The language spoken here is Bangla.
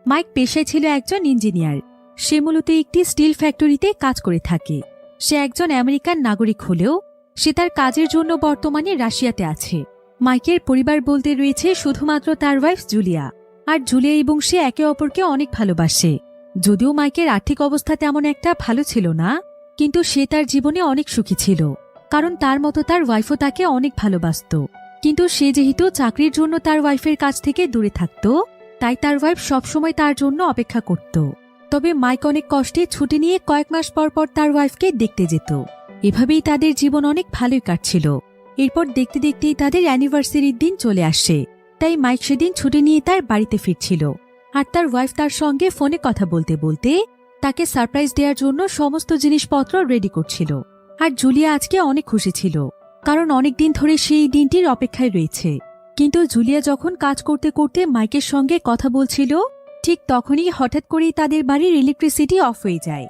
মাইক পেশায় ছিল একজন ইঞ্জিনিয়ার। সে মূলত একটি স্টিল ফ্যাক্টরিতে কাজ করে থাকে। সে একজন আমেরিকান নাগরিক হলেও সে তার কাজের জন্য বর্তমানে রাশিয়াতে আছে। মাইকের পরিবার বলতে রয়েছে শুধুমাত্র তার ওয়াইফ জুলিয়া। আর জুলিয়া এবং সে একে অপরকে অনেক ভালোবাসে। যদিও মাইকের আর্থিক অবস্থা তেমন একটা ভালো ছিল না, কিন্তু সে তার জীবনে অনেক সুখী ছিল, কারণ তার মতো তার ওয়াইফও তাকে অনেক ভালোবাসত। কিন্তু সে যেহেতু চাকরির জন্য তার ওয়াইফের কাছ থেকে দূরে থাকত, তাই তার ওয়াইফ সবসময় তার জন্য অপেক্ষা করত। তবে মাইক অনেক কষ্টে ছুটি নিয়ে কয়েক মাস পর পর তার ওয়াইফকে দেখতে যেত। এভাবেই তাদের জীবন অনেক ভালোই কাটছিল। এরপর দেখতে দেখতেই তাদের অ্যানিভার্সারির দিন চলে আসে। তাই মাইক সেদিন ছুটি নিয়ে তার বাড়িতে ফিরছিল। আর তার ওয়াইফ তার সঙ্গে ফোনে কথা বলতে বলতে তাকে সারপ্রাইজ দেওয়ার জন্য সমস্ত জিনিসপত্র রেডি করছিল। আর জুলিয়া আজকে অনেক খুশি ছিল, কারণ অনেকদিন ধরে সেই দিনটির অপেক্ষায় রয়েছে। কিন্তু জুলিয়া যখন কাজ করতে করতে মাইকের সঙ্গে কথা বলছিল, ঠিক তখনই হঠাৎ করেই তাদের বাড়ির ইলেকট্রিসিটি অফ হয়ে যায়।